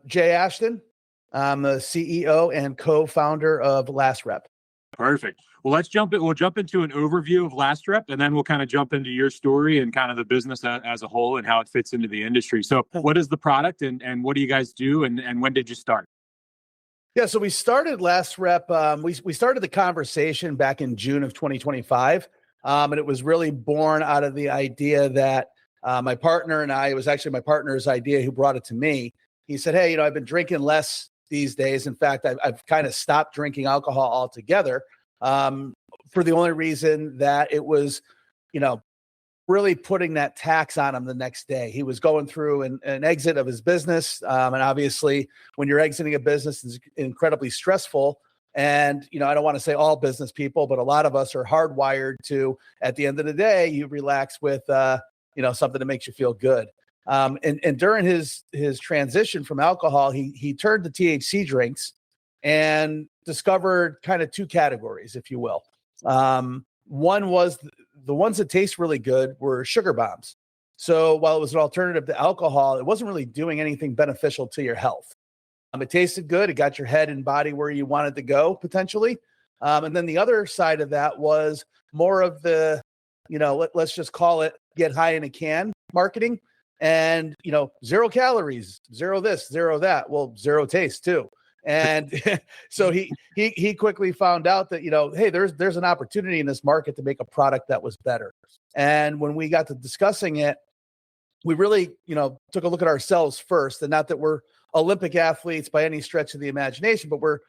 Jay Ashton. I'm the CEO and co-founder of Last Rep. Perfect. Well, we'll jump into an overview of Last Rep, and then we'll kind of jump into your story and kind of the business as a whole and how it fits into the industry. So what is the product and what do you guys do and when did you start? Yeah, so we started Last Rep. We started the conversation back in June of 2025. And it was really born out of the idea that my partner and it was actually my partner's idea who brought it to me. He said, hey, I've been drinking less these days. In fact, I've kind of stopped drinking alcohol altogether for the only reason that it was, really putting that tax on him the next day. He was going through an exit of his business. And obviously, when you're exiting a business, it's incredibly stressful. And, I don't want to say all business people, but a lot of us are hardwired to, at the end of the day, you relax with, something that makes you feel good. And during his transition from alcohol, he turned to THC drinks and discovered kind of two categories, if you will. One was the ones that taste really good were sugar bombs. So while it was an alternative to alcohol, it wasn't really doing anything beneficial to your health. It tasted good. It got your head and body where you wanted to go potentially. And then the other side of that was more of the, let's just call it get high in a can marketing. And, 0 calories, 0 this, 0 that. Well, 0 taste too. And so he quickly found out that, hey, there's an opportunity in this market to make a product that was better. And when we got to discussing it, we really, took a look at ourselves first, and not that we're Olympic athletes by any stretch of the imagination, but we're,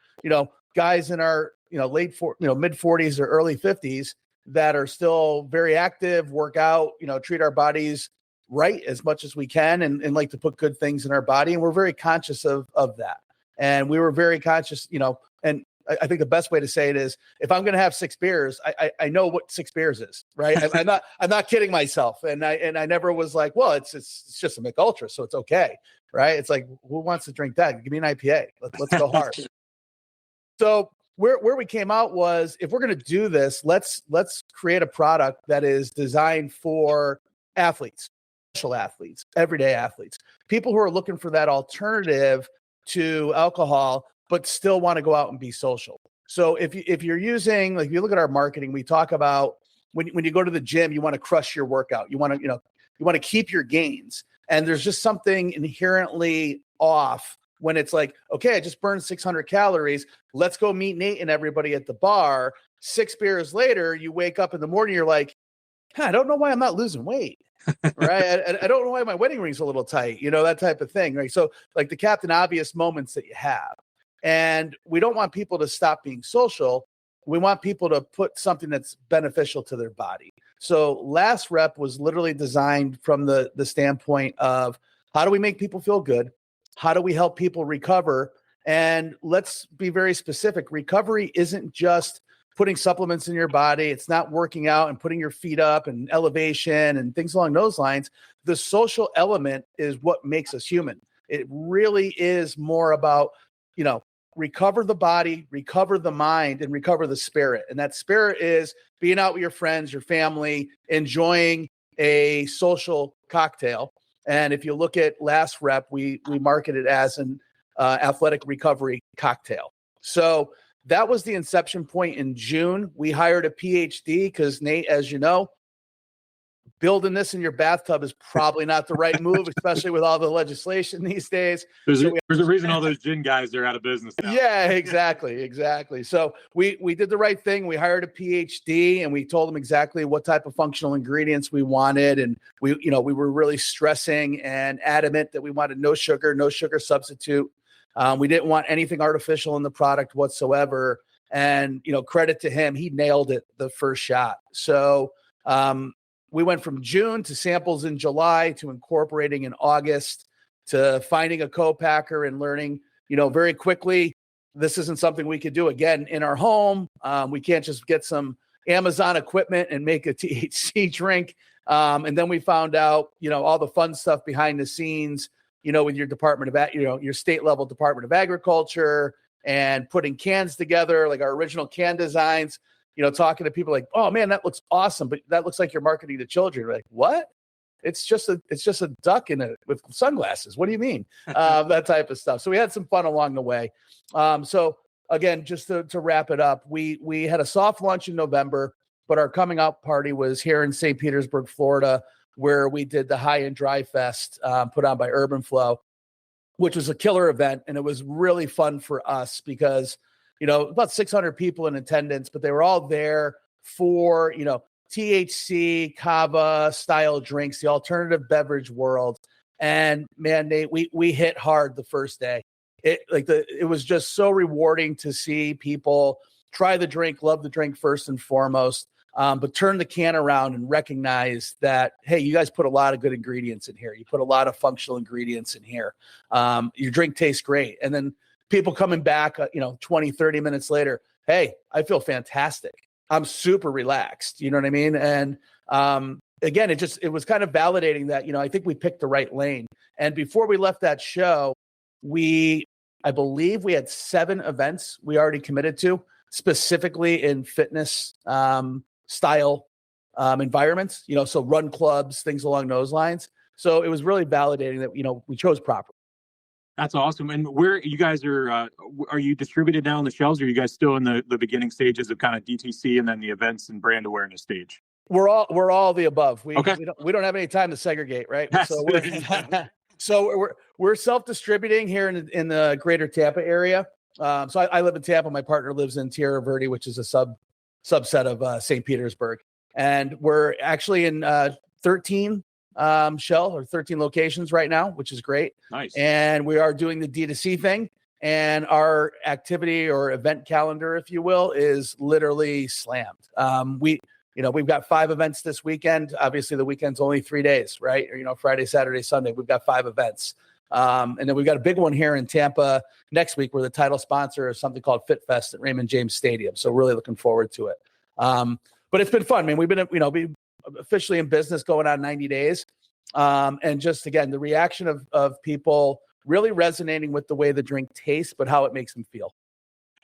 guys in our, mid 40s or early 50s that are still very active, work out, treat our bodies right as much as we can and like to put good things in our body. And we're very conscious of that. And we were very conscious, and I think the best way to say it is, if I'm going to have 6 beers, I know what 6 beers is, right? I'm not kidding myself. And I never was like, well, it's just a Mick Ultra, so it's okay. Right. It's like, who wants to drink that? Give me an IPA. Let's go hard. So where we came out was, if we're going to do this, let's create a product that is designed for athletes, special athletes, everyday athletes, people who are looking for that alternative to alcohol, but still want to go out and be social. So if you're using, like, if you look at our marketing, we talk about when you go to the gym, you want to crush your workout. You want to keep your gains. And there's just something inherently off when it's like, okay, I just burned 600 calories. Let's go meet Nate and everybody at the bar. 6 beers later, you wake up in the morning, you're like, I don't know why I'm not losing weight. Right. I don't know why my wedding ring's a little tight, that type of thing. Right. So like the Captain Obvious moments that you have. And we don't want people to stop being social. We want people to put something that's beneficial to their body. So Last Rep was literally designed from the standpoint of, how do we make people feel good? How do we help people recover? And let's be very specific. Recovery isn't just putting supplements in your body. It's not working out and putting your feet up and elevation and things along those lines. The social element is what makes us human. It really is more about, recover the body, recover the mind, and recover the spirit. And that spirit is being out with your friends, your family, enjoying a social cocktail. And if you look at Last Rep, we market it as an athletic recovery cocktail. So that was the inception point in June. We hired a PhD because, Nate, as you know, building this in your bathtub is probably not the right move, especially with all the legislation these days. There's a reason all those gin guys are out of business now. Yeah, exactly. So we did the right thing. We hired a PhD and we told them exactly what type of functional ingredients we wanted. And we were really stressing and adamant that we wanted no sugar substitute. We didn't want anything artificial in the product whatsoever. And, credit to him, he nailed it the first shot. So we went from June to samples in July to incorporating in August to finding a co-packer and learning, very quickly, this isn't something we could do again in our home. We can't just get some Amazon equipment and make a THC drink. And then we found out, all the fun stuff behind the scenes, with your Department of, your state level Department of Agriculture and putting cans together, like our original can designs, talking to people like, oh man, that looks awesome. But that looks like you're marketing to children. We're like, what? it's just a duck with sunglasses. What do you mean? That type of stuff. So we had some fun along the way. So again, just to wrap it up, we had a soft launch in November, but our coming out party was here in St. Petersburg, Florida, where we did the High and Dry Fest put on by Urban Flow, which was a killer event. And it was really fun for us because, about 600 people in attendance, but they were all there for, THC, kava style drinks, the alternative beverage world. And man, we hit hard the first day. It was just so rewarding to see people try the drink, love the drink first and foremost, but turn the can around and recognize that, hey, you guys put a lot of good ingredients in here. You put a lot of functional ingredients in here. Your drink tastes great. And then people coming back, 20, 30 minutes later, hey, I feel fantastic. I'm super relaxed. You know what I mean? And again, it was kind of validating that, I think we picked the right lane. And before we left that show, I believe we had 7 events we already committed to, specifically in fitness style environments, so run clubs, things along those lines. So it was really validating that, we chose properly. That's awesome. And where you guys are you distributed now on the shelves, or are you guys still in the beginning stages of kind of DTC and then the events and brand awareness stage? We're all the above. We okay. we don't have any time to segregate, right? So we're self-distributing here in the greater Tampa area. So I live in Tampa. My partner lives in Tierra Verde, which is a subset of St. Petersburg. And we're actually in 13 or 13 locations right now, which is great. Nice. And we are doing the D2C thing. And our activity or event calendar, if you will, is literally slammed. We've got 5 events this weekend. Obviously, the weekend's only 3 days, right? Or, Friday, Saturday, Sunday. We've got 5 events. And then we've got a big one here in Tampa next week. We're the title sponsor of something called Fit Fest at Raymond James Stadium. So really looking forward to it. But it's been fun. I mean, we've been, officially in business going on 90 days. And just, again, the reaction of people really resonating with the way the drink tastes, but how it makes them feel.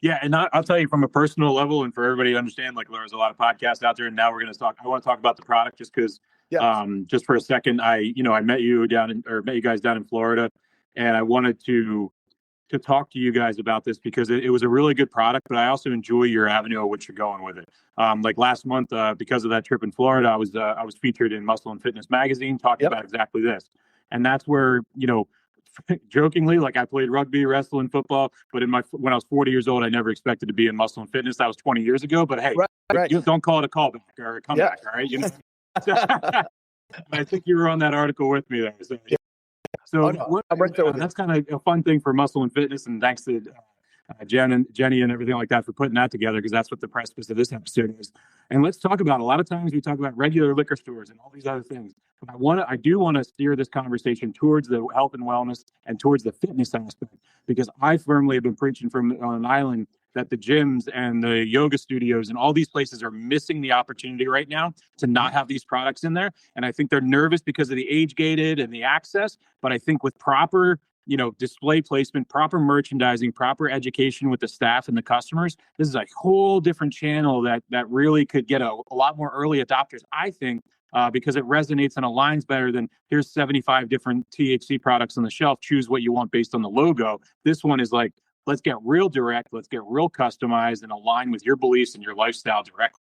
Yeah. And I'll tell you from a personal level, and for everybody to understand, like there's a lot of podcasts out there, and now I want to talk about the product just because, just for a second, I met you guys down in Florida, and I wanted to talk to you guys about this because it was a really good product, but I also enjoy your avenue of what you're going with it. Like last month, because of that trip in Florida, I was featured in Muscle and Fitness magazine talking about exactly this. And that's where, jokingly, like I played rugby, wrestling, football, but when I was 40 years old, I never expected to be in Muscle and Fitness. That was 20 years ago, but hey, right. You don't call it a callback or a comeback, all right? I think you were on that article with me there. So that's kind of a fun thing for Muscle and Fitness, and thanks to Jenny and everything like that for putting that together, because that's what the precipice of this episode is. And let's talk about, a lot of times we talk about regular liquor stores and all these other things, but I do want to steer this conversation towards the health and wellness and towards the fitness aspect, because I firmly have been preaching from on an island that the gyms and the yoga studios and all these places are missing the opportunity right now to not have these products in there. And I think they're nervous because of the age gated and the access. But I think with proper, display placement, proper merchandising, proper education with the staff and the customers, this is a whole different channel that really could get a lot more early adopters, I think, because it resonates and aligns better than here's 75 different THC products on the shelf. Choose what you want based on the logo. This one is like, let's get real direct, let's get real customized and align with your beliefs and your lifestyle directly.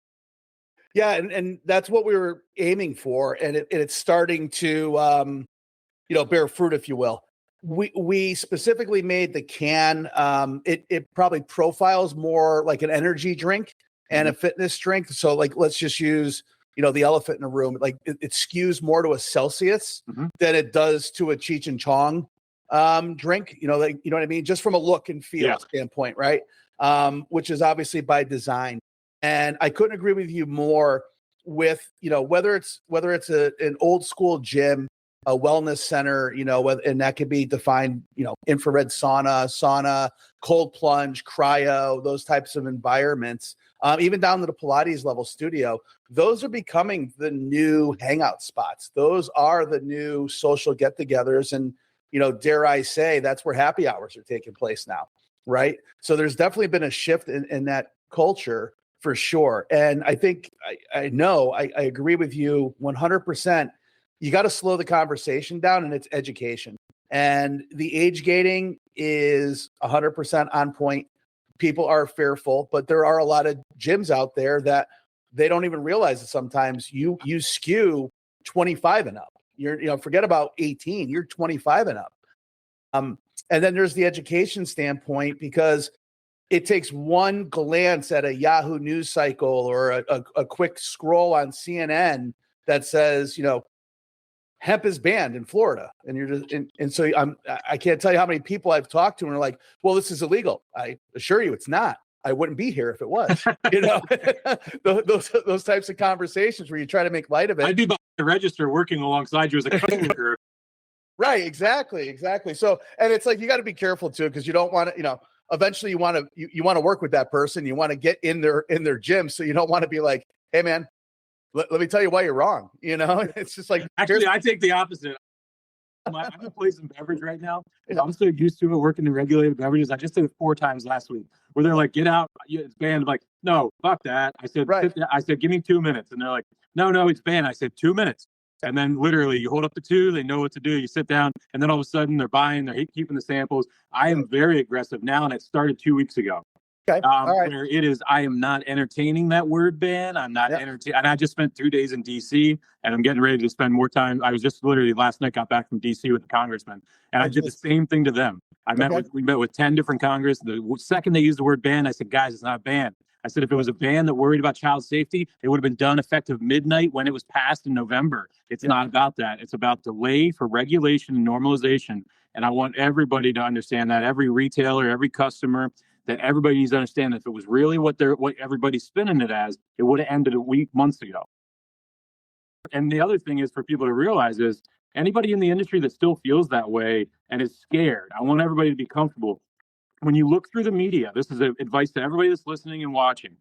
Yeah, and that's what we were aiming for, and it's starting to bear fruit, if you will. We specifically made the can. It probably profiles more like an energy drink and a fitness drink. So like, let's just use the elephant in the room. Like it skews more to a Celsius than it does to a Cheech and Chong drink, you know what I mean? Just from a look and feel standpoint, right? Which is obviously by design. And I couldn't agree with you more with, whether it's an old school gym, a wellness center, and that could be defined, infrared sauna, cold plunge, cryo, those types of environments, even down to the Pilates level studio. Those are becoming the new hangout spots. Those are the new social get-togethers. And, dare I say, that's where happy hours are taking place now, right? So there's definitely been a shift in that culture for sure. And I think I agree with you 100%. you got to slow the conversation down, and it's education. And the age gating is 100% on point. People are fearful, but there are a lot of gyms out there that they don't even realize that sometimes you skew 25 and up. Forget about 18, you're 25 and up. And then there's the education standpoint, because it takes one glance at a Yahoo news cycle or a quick scroll on CNN that says, hemp is banned in Florida. And you're just, and so I can't tell you how many people I've talked to and are like, well, this is illegal. I assure you it's not. I wouldn't be here if it was, those types of conversations where you try to make light of it. I'd be behind the register working alongside you as a coworker. Right. Exactly. So, and it's like, you got to be careful too, because you don't want to, eventually you want to work with that person. You want to get in their gym. So you don't want to be like, hey man, let me tell you why you're wrong. It's just like, actually, I take the opposite. I'm in place in beverage right now. I'm so used to it working in regulated beverages. I just did it 4 times last week where they're like, get out, it's banned. I'm like, no, fuck that. I said, right. I said, give me 2 minutes. And they're like, no, it's banned. I said, 2 minutes. And then literally you hold up the 2, they know what to do. You sit down, and then all of a sudden they're keeping the samples. I am very aggressive now, and it started 2 weeks ago. Okay. All right. Where it is, I am not entertaining that word ban. I'm not entertaining. And I just spent 2 days in DC, and I'm getting ready to spend more time. I was just literally last night got back from DC with the congressman, and I did the same thing to them. We met with 10 different Congress. The second they used the word ban, I said, guys, it's not banned. I said, if it was a ban that worried about child safety, it would have been done effective midnight when it was passed in November. It's not about that. It's about delay for regulation and normalization. And I want everybody to understand that, every retailer, every customer, that everybody needs to understand that if it was really what everybody's spinning it as, it would have ended months ago. And the other thing is for people to realize is anybody in the industry that still feels that way and is scared, I want everybody to be comfortable. When you look through the media, this is advice to everybody that's listening and watching.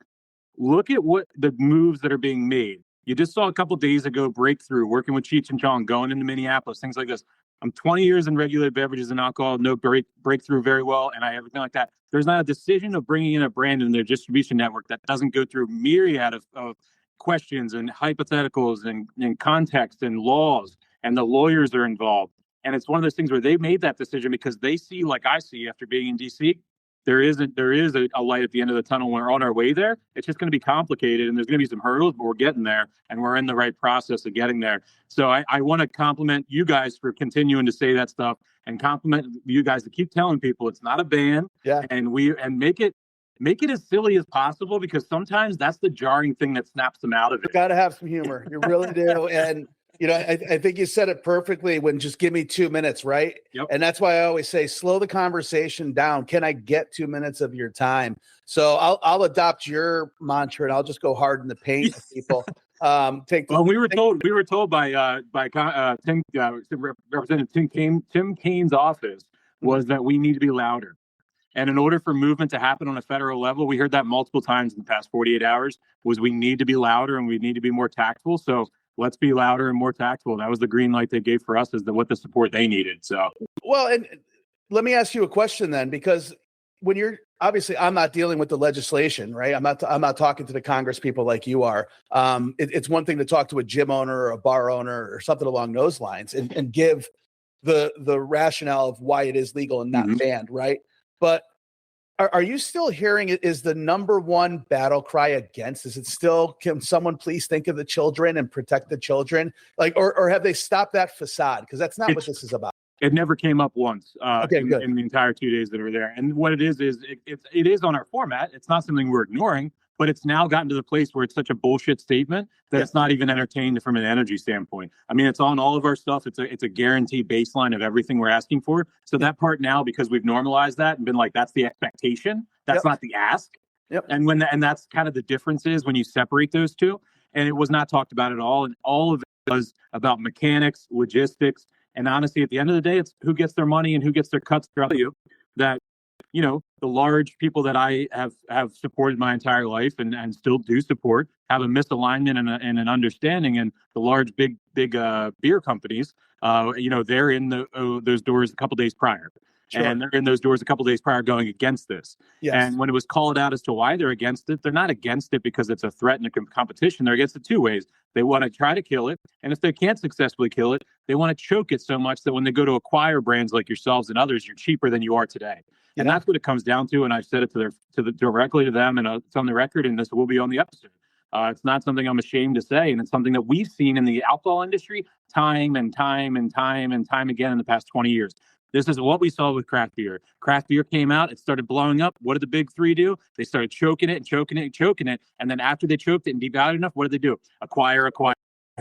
Look at what the moves that are being made. You just saw a couple of days ago, Breakthrough, working with Cheech and Chong, going into Minneapolis, things like this. I'm 20 years in regulated beverages and alcohol, know Breakthrough very well, and I everything like that. There's not a decision of bringing in a brand in their distribution network that doesn't go through myriad of questions and hypotheticals and context and laws, and the lawyers are involved. And it's one of those things where they made that decision because they see, like I see after being in DC, there is a light at the end of the tunnel. We're on our way there. It's just going to be complicated, and there's going to be some hurdles, but we're getting there, and we're in the right process of getting there. So I want to compliment you guys for continuing to say that stuff, and compliment you guys to keep telling people it's not a ban. Yeah. And make it as silly as possible, because sometimes that's the jarring thing that snaps them out of it. You got to have some humor. You really do. And I think you said it perfectly when just give me 2 minutes, right? Yep. And that's why I always say, slow the conversation down. Can I get 2 minutes of your time? So I'll adopt your mantra, and I'll just go hard in the paint with people. We were told by Representative Tim Kaine's office was that we need to be louder. And in order for movement to happen on a federal level, we heard that multiple times in the past 48 hours, was we need to be louder and we need to be more tactful. So let's be louder and more tactful. That was the green light they gave for us, as what the support they needed. So, well, and let me ask you a question then, because when you're obviously, I'm not dealing with the legislation, right? I'm not talking to the Congress people like you are. It's one thing to talk to a gym owner or a bar owner or something along those lines and give the rationale of why it is legal and not banned, right? But are you still hearing it is the number one battle cry against? Is it still, can someone please think of the children and protect the children? Like, or have they stopped that facade? Because that's not what this is about. It never came up once in the entire 2 days that were there. And what it is it is on our format. It's not something we're ignoring, but it's now gotten to the place where it's such a bullshit statement that it's not even entertained from an energy standpoint. I mean, it's on all of our stuff. It's a guaranteed baseline of everything we're asking for. So that part now, because we've normalized that and been like, that's the expectation. That's not the ask. Yep. And that's kind of the difference is when you separate those two. And it was not talked about at all. And all of it was about mechanics, logistics. And honestly, at the end of the day, it's who gets their money and who gets their cuts throughout you. That, the large people that I have supported my entire life and still do support have a misalignment and an understanding. And the large, big beer companies, they're in those doors a couple days prior. Sure. And they're in those doors a couple of days prior going against this. Yes. And when it was called out as to why they're against it, they're not against it because it's a threat in a competition. They're against it two ways. They want to try to kill it. And if they can't successfully kill it, they want to choke it so much that when they go to acquire brands like yourselves and others, you're cheaper than you are today. And that's what it comes down to. And I've said it directly to them, and it's on the record, and this will be on the episode. It's not something I'm ashamed to say, and it's something that we've seen in the alcohol industry time and time again in the past 20 years. This is what we saw with craft beer. Craft beer came out, it started blowing up. What did the big three do? They started choking it. And then after they choked it and devalued enough, what did they do? Acquire.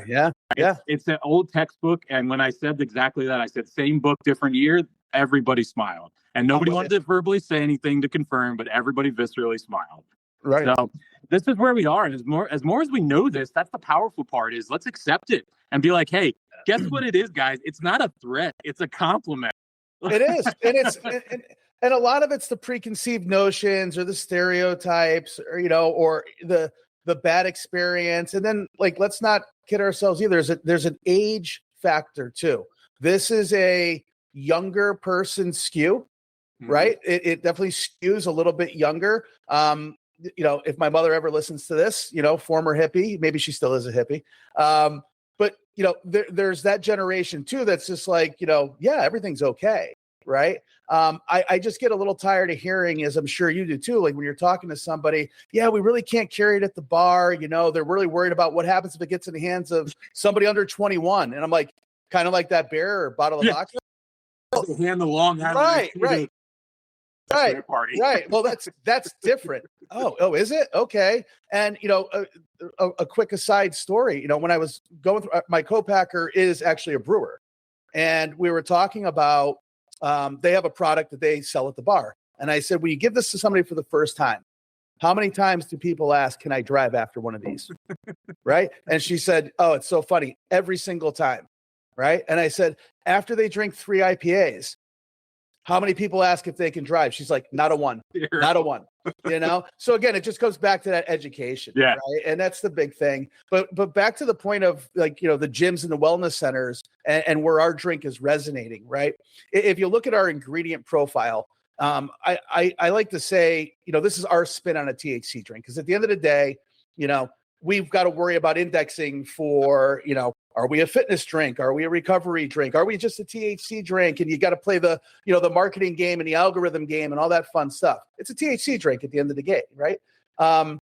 Yeah. It's an old textbook. And when I said exactly that, I said, same book, different year, everybody smiled. And nobody wanted to verbally say anything to confirm, but everybody viscerally smiled. Right. So this is where we are. And as more as we know this, that's the powerful part is let's accept it and be like, hey, guess what it is, guys? It's not a threat. It's a compliment. It is. And a lot of it's the preconceived notions or the stereotypes or, or the bad experience. And then let's not kid ourselves either. There's an age factor too. This is a younger person skew, right? It definitely skews a little bit younger. If my mother ever listens to this, former hippie, maybe she still is a hippie. But there's that generation too. That's just everything's okay. Right. I just get a little tired of hearing, as I'm sure you do too. Like when you're talking to somebody, we really can't carry it at the bar. They're really worried about what happens if it gets in the hands of somebody under 21. And I'm like, kind of like that beer or bottle of vodka. Hand the long handle. Right. Party. Right. Well, that's different. Oh, is it? Okay. And, a quick aside story, when I was going through, my co-packer is actually a brewer, and we were talking about, they have a product that they sell at the bar. And I said, when you give this to somebody for the first time, how many times do people ask, can I drive after one of these? Right. And she said, oh, it's so funny. Every single time. Right. And I said, after they drink 3 IPAs, how many people ask if they can drive? She's like, not a one. So again, it just goes back to that education. Yeah. Right. And that's the big thing. But back to the point of the gyms and the wellness centers and where our drink is resonating. Right. If you look at our ingredient profile, I like to say, this is our spin on a THC drink. Because at the end of the day, we've got to worry about indexing for, are we a fitness drink? Are we a recovery drink? Are we just a THC drink? And you got to play the marketing game and the algorithm game and all that fun stuff. It's a THC drink at the end of the day, right? And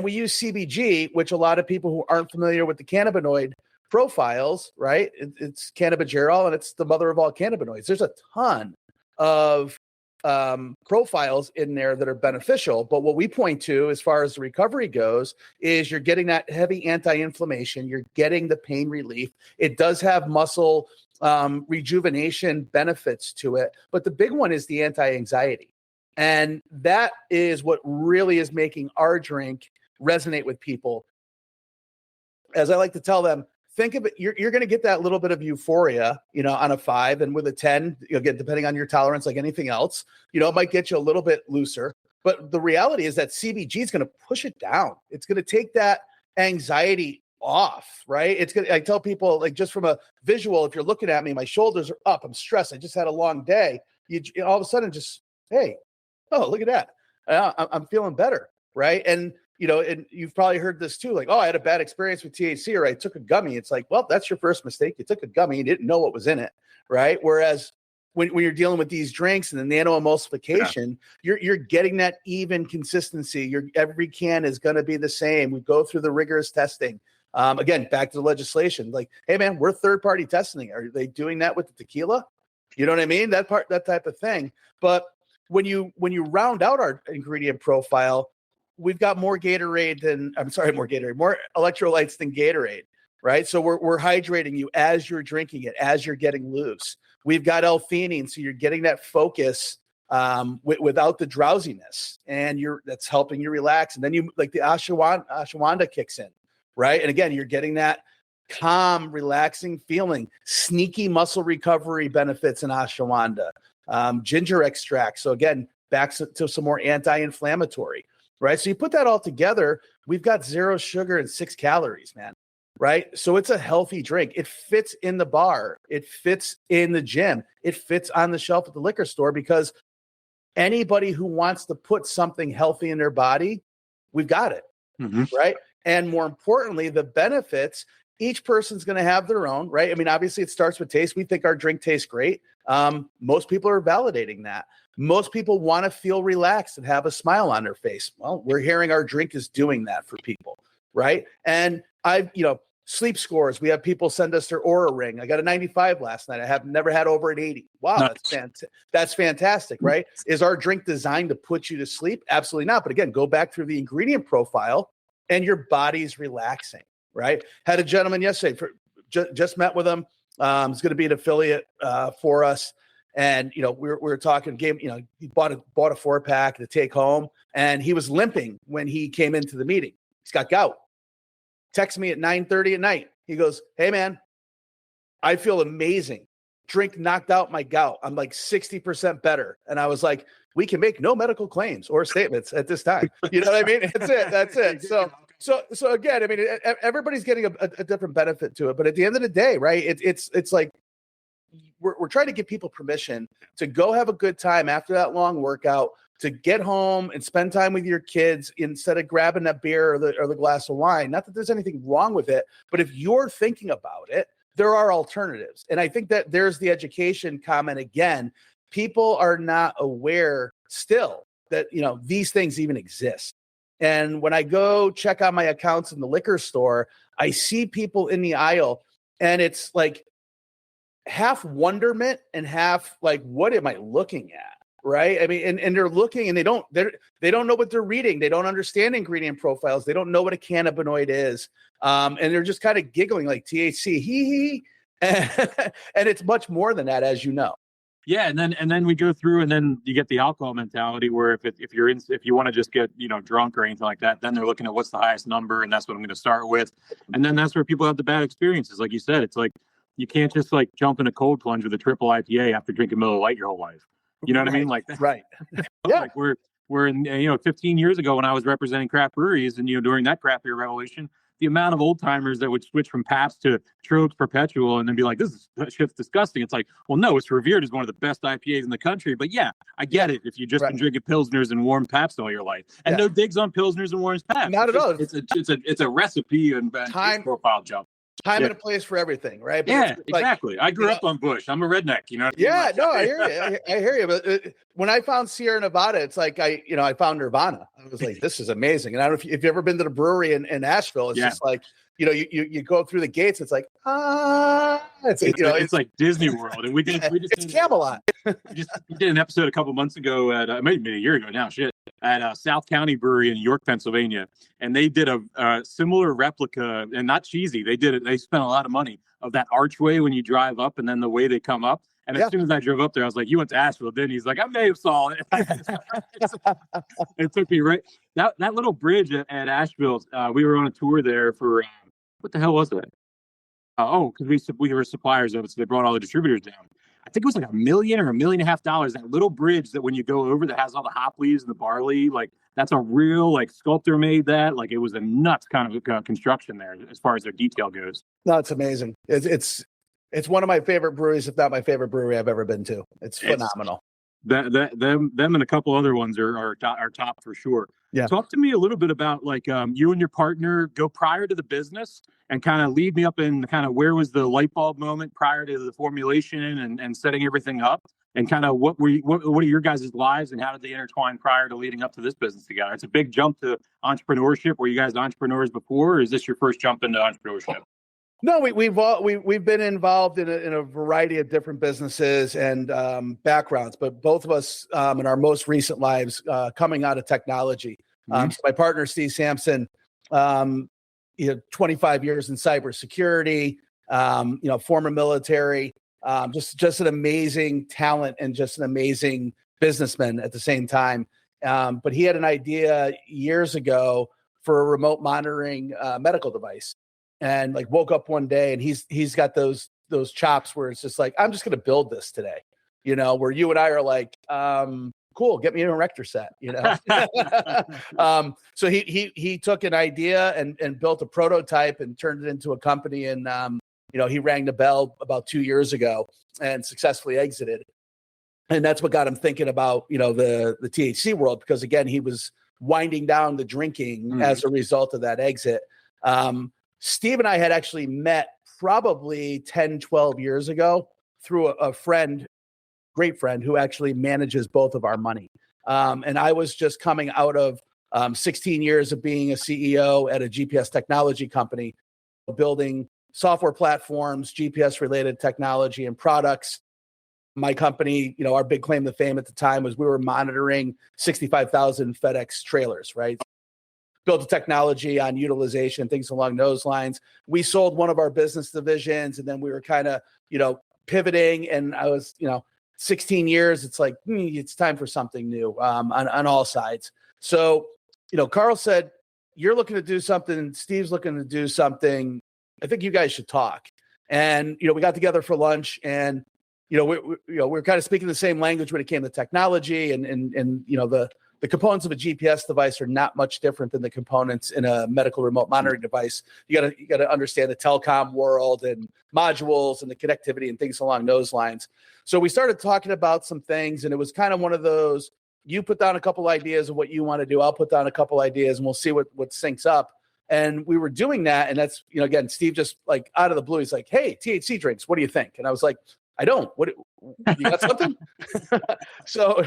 we use CBG, which a lot of people who aren't familiar with the cannabinoid profiles, right? It's cannabigerol, and it's the mother of all cannabinoids. There's a ton of profiles in there that are beneficial. But what we point to as far as the recovery goes is you're getting that heavy anti-inflammation, you're getting the pain relief. It does have muscle rejuvenation benefits to it. But the big one is the anti-anxiety. And that is what really is making our drink resonate with people. As I like to tell them, think of it, you're going to get that little bit of euphoria, on a 5, and with a 10, you'll get, depending on your tolerance, like anything else, it might get you a little bit looser. But the reality is that CBG is going to push it down. It's going to take that anxiety off, right? I tell people, just from a visual, if you're looking at me, my shoulders are up, I'm stressed, I just had a long day. You all of a sudden just, hey, oh, look at that. I'm feeling better, right? And and you've probably heard this too, I had a bad experience with THC, or I took a gummy. It's like, well, that's your first mistake. You took a gummy, you didn't know what was in it, right? Whereas when you're dealing with these drinks and the nano-emulsification, you're getting that even consistency. Every can is going to be the same. We go through the rigorous testing. Again, back to the legislation. Hey, man, we're third-party testing. Are they doing that with the tequila? You know what I mean? That type of thing. But when you round out our ingredient profile, we've got more electrolytes than Gatorade, right? So we're hydrating you as you're drinking it, as you're getting loose. We've got L-theanine, so you're getting that focus without the drowsiness, and that's helping you relax. And then the ashwagandha kicks in, right? And again, you're getting that calm, relaxing feeling, sneaky muscle recovery benefits in ashwagandha, ginger extract. So again, back to some more anti-inflammatory. Right. So you put that all together, we've got 0 sugar and 6 calories, man. right? So it's a healthy drink. It fits in the bar. It fits in the gym. It fits on the shelf at the liquor store, because anybody who wants to put something healthy in their body, we've got it, right? And more importantly, the benefits, each person's going to have their own, right? I mean, obviously it starts with taste. We think our drink tastes great. Most people are validating that. Most people want to feel relaxed and have a smile on their face. Well, we're hearing our drink is doing that for people, right? And sleep scores. We have people send us their Aura ring. I got a 95 last night. I have never had over an 80. Wow, nice. That's fantastic, right? Is our drink designed to put you to sleep? Absolutely not. But again, go back through the ingredient profile and your body's relaxing, right? Had a gentleman yesterday, just met with him. He's going to be an affiliate for us. And, we were talking game, he bought a 4-pack to take home, and he was limping when he came into the meeting. He's got gout. Text me at 9:30 at night. He goes, "Hey man, I feel amazing. Drink knocked out my gout. I'm like 60% better." And I was like, we can make no medical claims or statements at this time. You know what I mean? That's it. So again, I mean, everybody's getting a different benefit to it, but at the end of the day, right? It's like, we're trying to give people permission to go have a good time after that long workout, to get home and spend time with your kids instead of grabbing that beer or the glass of wine. Not that there's anything wrong with it, but if you're thinking about it, there are alternatives. And I think that there's the education comment again. People are not aware still that, these things even exist. And when I go check out my accounts in the liquor store, I see people in the aisle, and it's like half wonderment and half like, what am I looking at? Right. I mean, and they're looking, and they don't know what they're reading. They don't understand ingredient profiles. They don't know what a cannabinoid is. And they're just kind of giggling like THC, hee. And it's much more than that, as you know. Yeah. And then we go through, and then you get the alcohol mentality where if you want to just get, drunk or anything like that, then they're looking at what's the highest number. And that's what I'm going to start with. And then that's where people have the bad experiences. Like you said, it's like, you can't just like jump in a cold plunge with a triple IPA after drinking Miller Lite your whole life. You know what I mean? Like, right. Yeah. Like we're in, 15 years ago when I was representing craft breweries, and, during that craft beer revolution, the amount of old timers that would switch from Pabst to Trogs Perpetual and then be like, this shit's disgusting. It's like, well, no, it's revered as one of the best IPAs in the country. But yeah, I get it. If you've just been drinking Pilsners and warm Pabst all your life, and no digs on Pilsners and warm Pabst. Not at all. It's a recipe and taste profile jump. Time and a place for everything, right? But yeah, exactly. I grew up on Bush. I'm a redneck, Yeah, no, I hear you. I hear you. But when I found Sierra Nevada, it's like I found Nirvana. I was like, this is amazing. And I don't know if you've ever been to the brewery in Asheville. It's just like, you go through the gates. It's like, it's like Disney World. And we did it's Camelot. we did an episode a couple months ago at maybe a year ago now. At South County Brewery in York, Pennsylvania, and they did a similar replica, and not cheesy. They did it. They spent a lot of money of that archway when you drive up, and then the way they come up. And as soon as I drove up there, I was like, "You went to Asheville, didn't you?" He's like, "I may have saw it." It took me right that little bridge at Asheville. We were on a tour there for what the hell was that? Because we were suppliers of it, so they brought all the distributors down. I think it was like $1 million or $1.5 million. That little bridge that when you go over that has all the hop leaves and the barley, like that's a real sculptor made that. Like it was a nuts kind of construction there as far as their detail goes. No, it's amazing. It's one of my favorite breweries, if not my favorite brewery I've ever been to. It's phenomenal. Them and a couple other ones are top for sure. Yeah. Talk to me a little bit about you and your partner go prior to the business and kind of lead me up in kind of where was the light bulb moment prior to the formulation and setting everything up, and kind of what are your guys' lives and how did they intertwine prior to leading up to this business together? It's a big jump to entrepreneurship. Were you guys entrepreneurs before, or is this your first jump into entrepreneurship? No, we've been involved in a variety of different businesses and backgrounds, but both of us in our most recent lives coming out of technology. So my partner Steve Samson, 25 years in cybersecurity, former military, just an amazing talent and just an amazing businessman at the same time. But he had an idea years ago for a remote monitoring medical device. And woke up one day and he's got those chops where it's just like, I'm just going to build this today, where you and I are like, cool, get me an erector set, So he took an idea and built a prototype and turned it into a company. And, he rang the bell about 2 years ago and successfully exited. And that's what got him thinking about, the THC world, because again, he was winding down the drinking as a result of that exit. Steve and I had actually met probably 10, 12 years ago through a friend, great friend, who actually manages both of our money. And I was just coming out of 16 years of being a CEO at a GPS technology company, building software platforms, GPS related technology and products. My company, our big claim to fame at the time was we were monitoring 65,000 FedEx trailers, right? Built the technology on utilization, things along those lines. We sold one of our business divisions, and then we were kind of, pivoting. And I was, 16 years, it's like, it's time for something new on all sides. So, Carl said, you're looking to do something. Steve's looking to do something. I think you guys should talk. And, we got together for lunch, and we're kind of speaking the same language when it came to technology, and the components of a GPS device are not much different than the components in a medical remote monitoring device. You got to understand the telecom world and modules and the connectivity and things along those lines. So we started talking about some things, and it was kind of one of those, you put down a couple ideas of what you want to do, I'll put down a couple ideas, and we'll see what syncs up. And we were doing that, and that's, again, Steve just like out of the blue, he's like, hey, THC drinks, what do you think? And I was like, I don't. What, you got something? So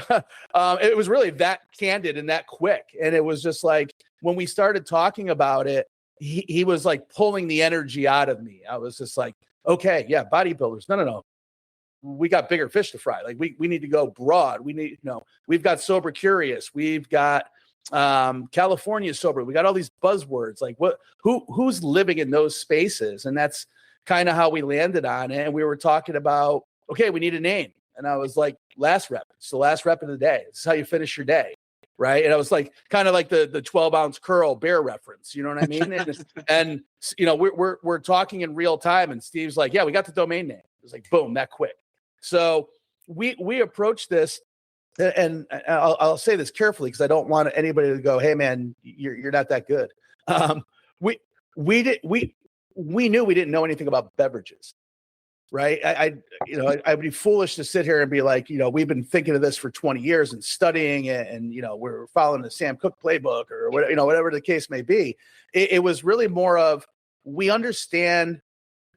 it was really that candid and that quick. And it was just like, when we started talking about it, he was like pulling the energy out of me. I was just like, okay, yeah, bodybuilders. No. We got bigger fish to fry. Like we need to go broad. We need, we've got Sober Curious. We've got California Sober. We got all these buzzwords. Like who's living in those spaces? And that's kind of how we landed on it. And we were talking about, okay, we need a name. And I was like, Last Rep. It's the last rep of the day. It's how you finish your day. Right. And I was like, kind of like the 12-ounce curl bear reference. You know what I mean? and we're talking in real time. And Steve's like, yeah, we got the domain name. It was like, boom, that quick. So we approached this, and I'll say this carefully because I don't want anybody to go, hey man, you're not that good. We knew we didn't know anything about beverages, right? I would be foolish to sit here and be like, we've been thinking of this for 20 years and studying it, and we're following the Sam Cooke playbook or whatever the case may be. It was really more of, we understand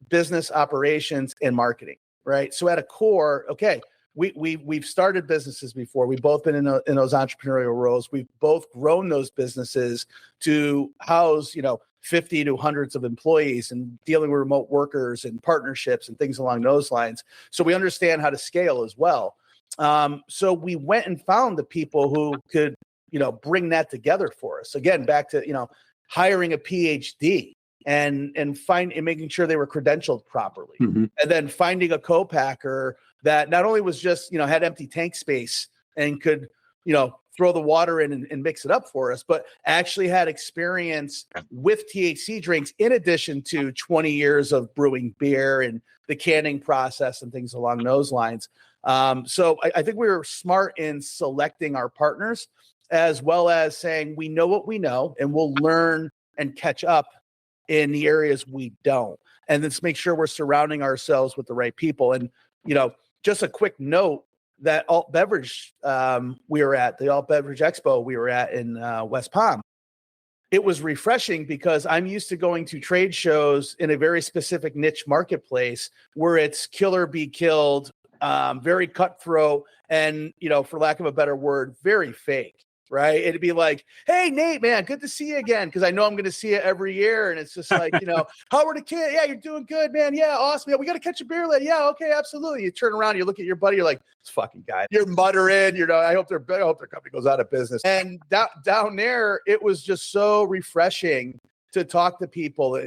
business operations and marketing, right? So at a core, okay, we've started businesses before. We've both been in those entrepreneurial roles. We've both grown those businesses to house, 50 to hundreds of employees and dealing with remote workers and partnerships and things along those lines. So we understand how to scale as well. So we went and found the people who could, bring that together for us. Again, back to, hiring a PhD and making sure they were credentialed properly. Mm-hmm. And then finding a co-packer that not only was just, had empty tank space and could, throw the water in and mix it up for us, but actually had experience with THC drinks in addition to 20 years of brewing beer and the canning process and things along those lines. So I think we were smart in selecting our partners, as well as saying, we know what we know and we'll learn and catch up in the areas we don't. And let's make sure we're surrounding ourselves with the right people. And, just a quick note, that alt beverage we were at, the Alt Beverage Expo we were at in West Palm, it was refreshing because I'm used to going to trade shows in a very specific niche marketplace where it's kill or be killed, very cutthroat, and, for lack of a better word, very fake. Right. It'd be like, hey, Nate, man, good to see you again. Cause I know I'm going to see you every year. And it's just like, how are the kids? Yeah, you're doing good, man. Yeah. Awesome. Yeah, we got to catch a beer later. Yeah. Okay. Absolutely. You turn around, you look at your buddy, you're like, this fucking guy, you're muttering, I hope their company goes out of business. And down there, it was just so refreshing to talk to people,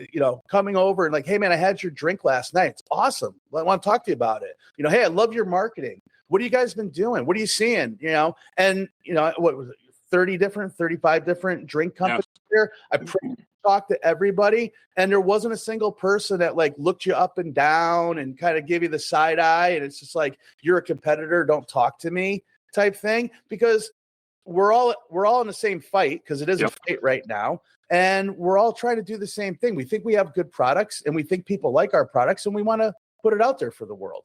coming over and like, hey man, I had your drink last night. It's awesome. I want to talk to you about it. Hey, I love your marketing. What have you guys been doing? What are you seeing? And what was it? 35 different drink companies here. I talked to everybody, and there wasn't a single person that like looked you up and down and kind of give you the side eye. And it's just like, you're a competitor, don't talk to me. type thing, because we're all in the same fight, because it is a fight right now. And we're all trying to do the same thing. We think we have good products and we think people like our products and we want to put it out there for the world.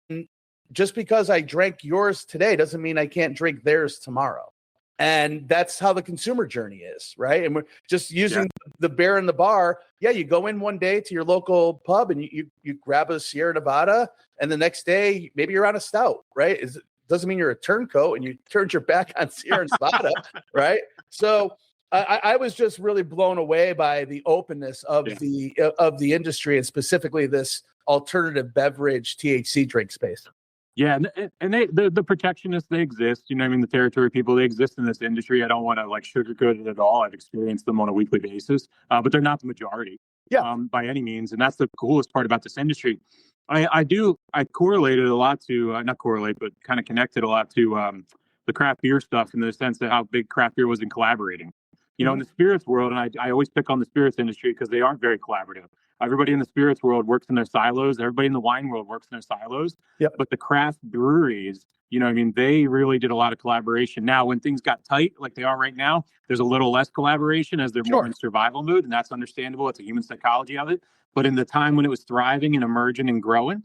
And just because I drank yours today doesn't mean I can't drink theirs tomorrow. And that's how the consumer journey is, right? And we're just using the bear in the bar. Yeah, you go in one day to your local pub and you grab a Sierra Nevada, and the next day maybe you're on a stout, right? It doesn't mean you're a turncoat and you turned your back on Sierra Nevada, right? So I was just really blown away by the openness of the industry, and specifically this alternative beverage THC drink space. Yeah, and the protectionists, they exist. You know, I mean, the territory people, they exist in this industry. I don't want to like sugarcoat it at all. I've experienced them on a weekly basis, but they're not the majority, by any means. And that's the coolest part about this industry. I correlated a lot to not correlate, but kind of connected a lot to the craft beer stuff, in the sense that how big craft beer was in collaborating. You know, in the spirits world, and I always pick on the spirits industry because they aren't very collaborative. Everybody in the spirits world works in their silos. Everybody in the wine world works in their silos. Yep. But the craft breweries, you know, I mean, they really did a lot of collaboration. Now, when things got tight, like they are right now, there's a little less collaboration as they're more in survival mode, and that's understandable. It's a human psychology of it. But in the time when it was thriving and emerging and growing,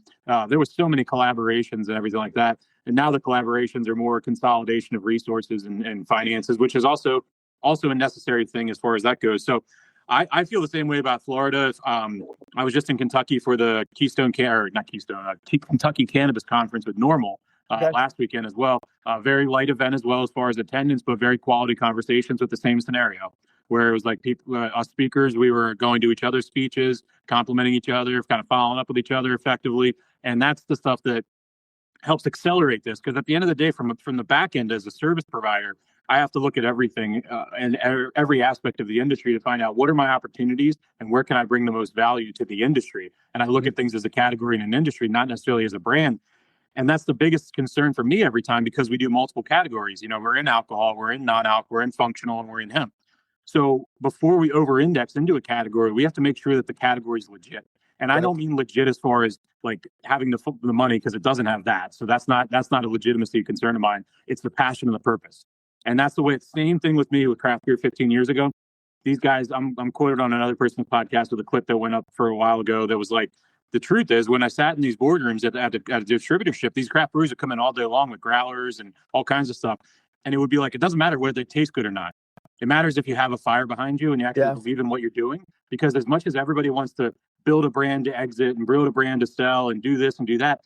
there was so many collaborations and everything like that. And now the collaborations are more consolidation of resources and finances, which is also a necessary thing as far as that goes. So I feel the same way about Florida. I was just in Kentucky for the Kentucky Cannabis Conference with Normal last weekend as well. Very light event as well as far as attendance, but very quality conversations with the same scenario, where it was like people, us speakers, we were going to each other's speeches, complimenting each other, kind of following up with each other effectively. And that's the stuff that helps accelerate this, because at the end of the day, from the back end as a service provider, I have to look at everything and every aspect of the industry to find out what are my opportunities and where can I bring the most value to the industry. And I look at things as a category in an industry, not necessarily as a brand. And that's the biggest concern for me every time, because we do multiple categories. You know, we're in alcohol, we're in non-alc, we're in functional, and we're in hemp. So before we over-index into a category, we have to make sure that the category is legit. And I don't mean legit as far as like having the money, because it doesn't have that. So that's not a legitimacy concern of mine. It's the passion and the purpose. And that's the way. It's same thing with me with craft beer 15 years ago. These guys, I'm quoted on another person's podcast with a clip that went up for a while ago that was like, the truth is, when I sat in these boardrooms at a distributorship, these craft breweries would come in all day long with growlers and all kinds of stuff. And it would be like, it doesn't matter whether they taste good or not. It matters if you have a fire behind you and you actually believe in what you're doing. Because as much as everybody wants to build a brand to exit and build a brand to sell and do this and do that,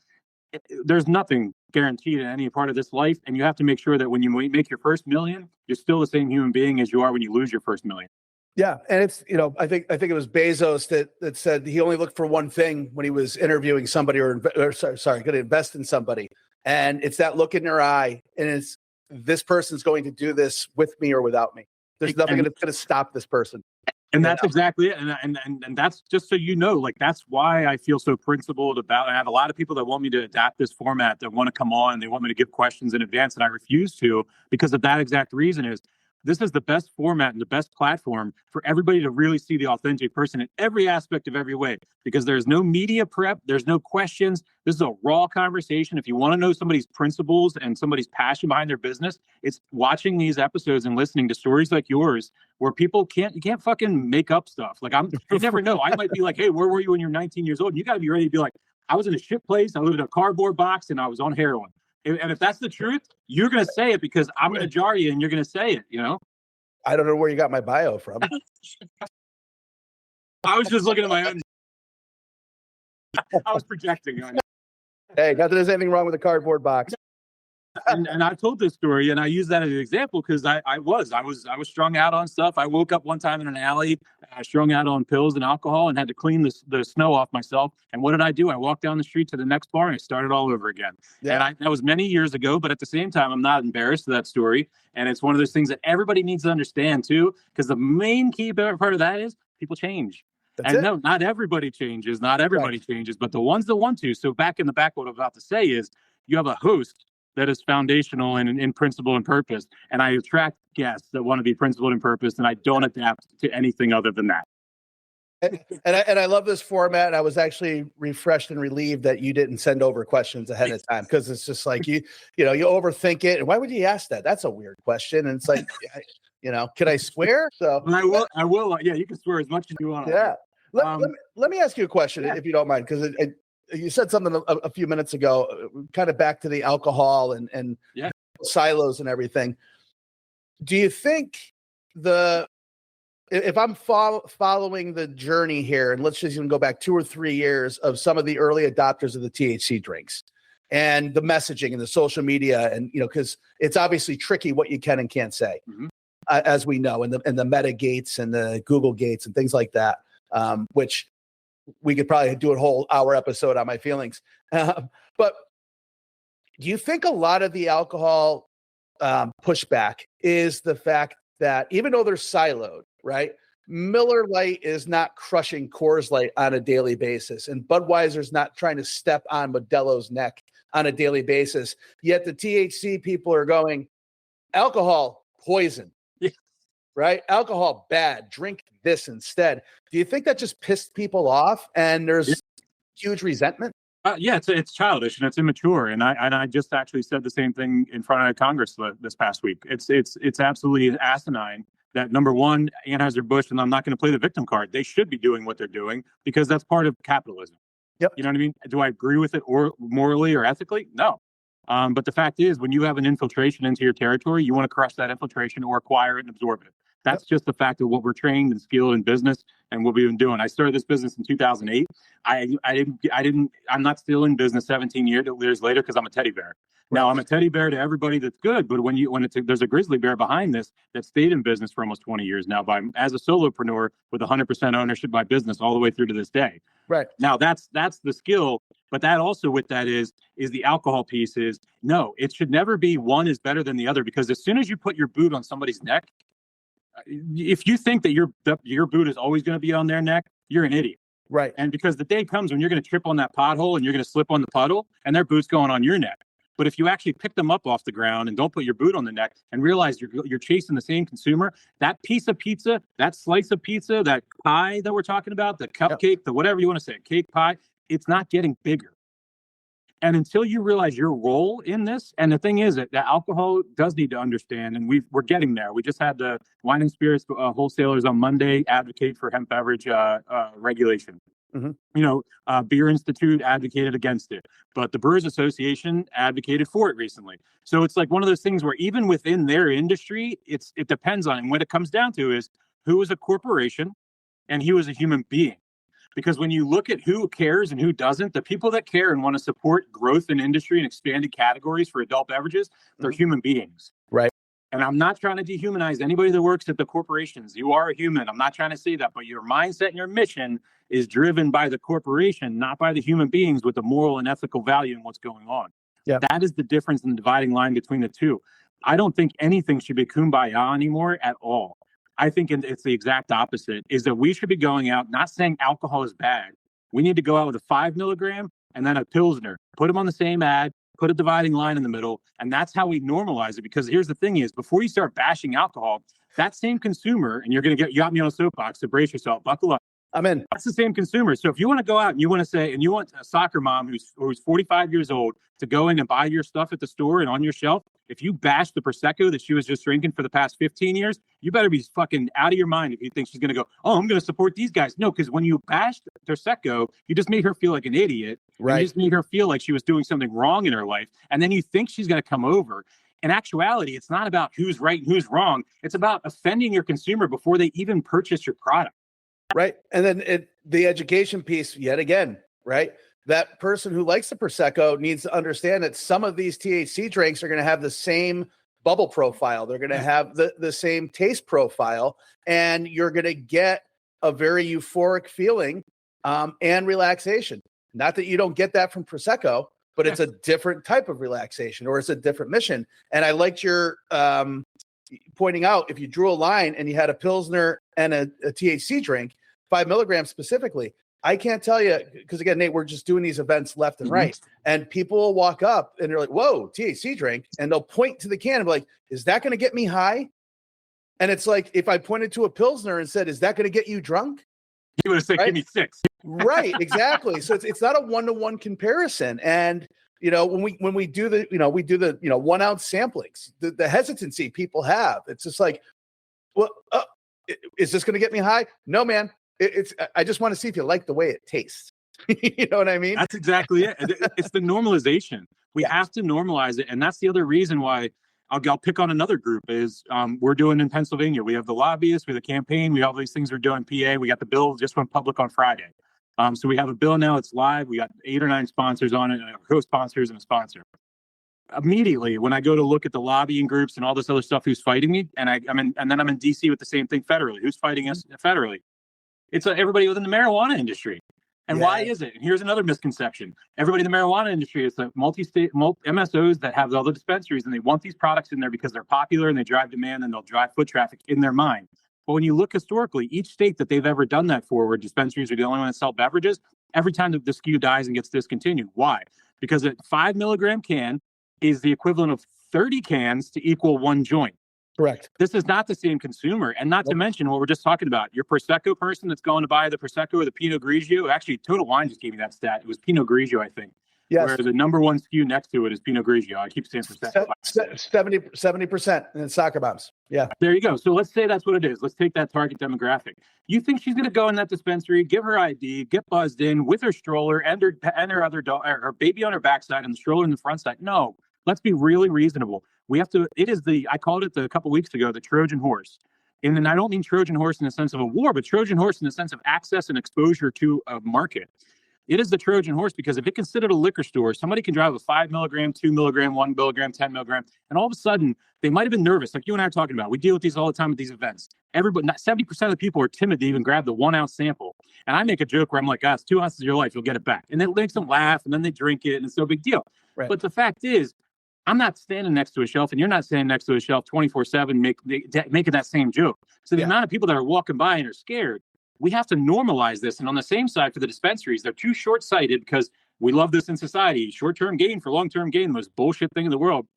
there's nothing guaranteed in any part of this life. And you have to make sure that when you make your first million, you're still the same human being as you are when you lose your first million. Yeah. And it's, you know, I think it was Bezos that said he only looked for one thing when he was interviewing somebody going to invest in somebody. And it's that look in your eye. And it's, this person's going to do this with me or without me. There's nothing that's going to stop this person. And that's exactly it. And that's just so you know, like, that's why I feel so principled about, I have a lot of people that want me to adapt this format, that want to come on, they want me to give questions in advance, and I refuse to, because of that exact reason. Is this is the best format and the best platform for everybody to really see the authentic person in every aspect of every way, because there's no media prep. There's no questions. This is a raw conversation. If you want to know somebody's principles and somebody's passion behind their business, it's watching these episodes and listening to stories like yours, where you can't fucking make up stuff. Like, you never know. I might be like, hey, where were you when you're 19 years old? And you got to be ready to be like, I was in a shit place. I lived in a cardboard box and I was on heroin. And if that's the truth, you're going to say it, because I'm going to jar you and you're going to say it, you know? I don't know where you got my bio from. I was just looking at my own. I was projecting. Hey, not that there's anything wrong with a cardboard box. And I told this story, and I use that as an example, because I was strung out on stuff. I woke up one time in an alley, strung out on pills and alcohol, and had to clean the snow off myself. And what did I do? I walked down the street to the next bar and I started all over again. Yeah. And that was many years ago, but at the same time, I'm not embarrassed of that story. And it's one of those things that everybody needs to understand too, because the main key part of that is people change. No, not everybody changes. Not everybody changes, but the ones that want to. So back in the back, what I'm about to say is, you have a host that is foundational in principle and purpose. And I attract guests that want to be principled and purpose, and I don't adapt to anything other than that. And I love this format. And I was actually refreshed and relieved that you didn't send over questions ahead of time, because it's just like you overthink it. And why would you ask that? That's a weird question. And it's like, can I swear? So I will. Yeah, you can swear as much as you want. Yeah. Let me ask you a question, if you don't mind, because you said something a few minutes ago, kind of back to the alcohol and silos and everything. Do you think if I'm following the journey here, and let's just even go back 2 or 3 years of some of the early adopters of the THC drinks and the messaging and the social media, and because it's obviously tricky what you can and can't say, as we know, and the Meta gates and the Google gates and things like that, which we could probably do a whole hour episode on my feelings. But do you think a lot of the alcohol pushback is the fact that even though they're siloed, right? Miller Lite is not crushing Coors Light on a daily basis, and Budweiser's not trying to step on Modelo's neck on a daily basis. Yet the THC people are going, alcohol, poison, right? Alcohol, bad. Drink this instead. Do you think that just pissed people off and there's huge resentment? Yeah, it's childish and it's immature, and I just actually said the same thing in front of Congress this past week. It's absolutely asinine that, number one, Anheuser-Busch, and I'm not going to play the victim card, they should be doing what they're doing because that's part of capitalism. Yep. You know what I mean? Do I agree with it or morally or ethically? No. But the fact is, when you have an infiltration into your territory, you want to crush that infiltration or acquire it and absorb it. That's just the fact of what we're trained and skilled in business and what we've been doing. I started this business in 2008. I'm not still in business 17 years later because I'm a teddy bear. Now I'm a teddy bear to everybody that's good, but there's a grizzly bear behind this that stayed in business for almost 20 years now as a solopreneur with 100% ownership by business all the way through to this day. Right. Now that's the skill, but that also with that is the alcohol piece is no, it should never be one is better than the other, because as soon as you put your boot on somebody's neck, if you think that your boot is always going to be on their neck, you're an idiot. Right. And because the day comes when you're going to trip on that pothole and you're going to slip on the puddle and their boot's going on your neck. But if you actually pick them up off the ground and don't put your boot on the neck and realize you're chasing the same consumer, that piece of pizza, that slice of pizza, that pie that we're talking about, the cupcake, the whatever you want to say, cake pie, it's not getting bigger. And until you realize your role in this, and the thing is that the alcohol does need to understand, and we're getting there. We just had the wine and spirits wholesalers on Monday advocate for hemp beverage regulation. Beer Institute advocated against it, but the Brewers Association advocated for it recently. So it's like one of those things where even within their industry, it depends on, and what it comes down to is who is a corporation and who is a human being. Because when you look at who cares and who doesn't, the people that care and want to support growth in industry and expanded categories for adult beverages, they're human beings. Right. And I'm not trying to dehumanize anybody that works at the corporations. You are a human. I'm not trying to say that, but your mindset and your mission is driven by the corporation, not by the human beings with the moral and ethical value in what's going on. Yeah. That is the difference in the dividing line between the two. I don't think anything should be kumbaya anymore at all. I think it's the exact opposite, is that we should be going out, not saying alcohol is bad. We need to go out with a 5 milligram and then a Pilsner, put them on the same ad, put a dividing line in the middle. And that's how we normalize it. Because here's the thing is, before you start bashing alcohol, that same consumer, and you got me on a soapbox, so brace yourself, buckle up. I'm in. That's the same consumer. So if you want to go out and you want to say, and you want a soccer mom who's 45 years old to go in and buy your stuff at the store and on your shelf, if you bash the Prosecco that she was just drinking for the past 15 years, you better be fucking out of your mind if you think she's going to go, oh, I'm going to support these guys. No, because when you bashed Prosecco, you just made her feel like an idiot. Right. You just made her feel like she was doing something wrong in her life. And then you think she's going to come over. In actuality, it's not about who's right and who's wrong. It's about offending your consumer before they even purchase your product. Right. And then the education piece yet again, right? That person who likes the Prosecco needs to understand that some of these THC drinks are going to have the same bubble profile. They're going to have the same taste profile, and you're going to get a very euphoric feeling and relaxation. Not that you don't get that from Prosecco, but it's a different type of relaxation, or it's a different mission. And I liked your pointing out, if you drew a line and you had a Pilsner and a THC drink, 5 milligrams specifically, I can't tell you, because again, Nate, we're just doing these events left and right, and people will walk up and they're like, whoa, THC drink, and they'll point to the can and be like, is that going to get me high? And it's like, if I pointed to a Pilsner and said, is that going to get you drunk? He would have said, right? give me 6. Right, exactly. So it's not a one-to-one comparison. And when we do the 1 ounce samplings, the hesitancy people have, it's just like, well, is this going to get me high? No, man. I just want to see if you like the way it tastes. You know what I mean? That's exactly it. It's the normalization. We have to normalize it. And that's the other reason why I'll pick on another group is we're doing in Pennsylvania. We have the lobbyists, we have the campaign, we have all these things we're doing in PA. We got the bill just went public on Friday. So we have a bill now, it's live. We got 8 or 9 sponsors on it, co-sponsors and a sponsor. Immediately, when I go to look at the lobbying groups and all this other stuff, who's fighting me, and then I'm in DC with the same thing federally. Who's fighting us federally? It's everybody within the marijuana industry. And why is it? And here's another misconception. Everybody in the marijuana industry is the multi-state MSOs that have all the dispensaries, and they want these products in there because they're popular and they drive demand and they'll drive foot traffic in their mind. But when you look historically, each state that they've ever done that for, where dispensaries are the only one that sell beverages, every time the SKU dies and gets discontinued. Why? Because a 5 milligram can is the equivalent of 30 cans to equal 1 joint. Correct. This is not the same consumer. And not to mention what we're just talking about. Your Prosecco person that's going to buy the Prosecco or the Pinot Grigio. Actually, Total Wine just gave me that stat. It was Pinot Grigio, I think. Yes. Where the number 1 SKU next to it is Pinot Grigio. I keep saying Prosecco. 70% and soccer bombs. Yeah. There you go. So let's say that's what it is. Let's take that target demographic. You think she's going to go in that dispensary, give her ID, get buzzed in with her stroller and her other dog, her baby on her backside and the stroller in the front side? No. Let's be really reasonable. We have to, I called it a couple weeks ago, the Trojan horse. And I don't mean Trojan horse in the sense of a war, but Trojan horse in the sense of access and exposure to a market. It is the Trojan horse because if it can sit at a liquor store, somebody can drive a 5 milligram, 2 milligram, 1 milligram, 10 milligram, and all of a sudden they might have been nervous, like you and I are talking about. We deal with these all the time at these events. 70% of the people are timid to even grab the 1 ounce sample. And I make a joke where I'm like, it's 2 ounces of your life, you'll get it back. And it makes them laugh, and then they drink it, and it's no big deal. Right. But the fact is, I'm not standing next to a shelf and you're not standing next to a shelf 24/7 making that same joke. So the amount of people that are walking by and are scared, we have to normalize this. And on the same side for the dispensaries, they're too short-sighted because we love this in society. Short-term gain for long-term gain, the most bullshit thing in the world.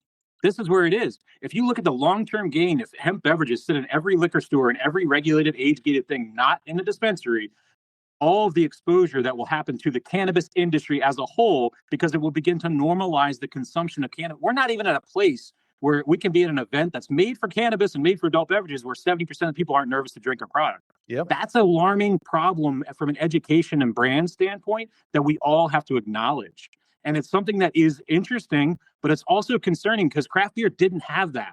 This is where it is. If you look at the long-term gain, if hemp beverages sit in every liquor store and every regulated age-gated thing, not in the dispensary, all of the exposure that will happen to the cannabis industry as a whole, because it will begin to normalize the consumption of cannabis. We're not even at a place where we can be at an event that's made for cannabis and made for adult beverages where 70% of people aren't nervous to drink our product. Yep. That's an alarming problem from an education and brand standpoint that we all have to acknowledge. And it's something that is interesting, but it's also concerning because craft beer didn't have that.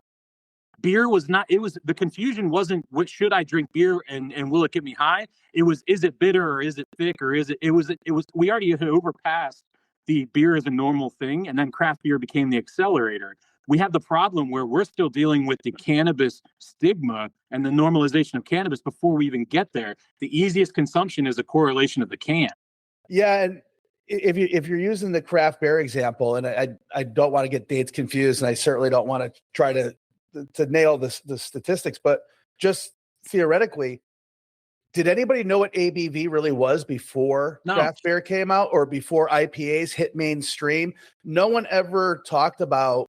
Beer was not, the confusion wasn't what should I drink beer and will it get me high? It was, is it bitter or is it thick or we already had overpassed the beer as a normal thing. And then craft beer became the accelerator. We have the problem where we're still dealing with the cannabis stigma and the normalization of cannabis before we even get there. The easiest consumption is a correlation of the can. Yeah. And if you're using the craft beer example, and I don't want to get dates confused, and I certainly don't want to try to nail the statistics, but just theoretically, did anybody know what ABV really was before craft beer came out or before IPAs hit mainstream? No one ever talked about,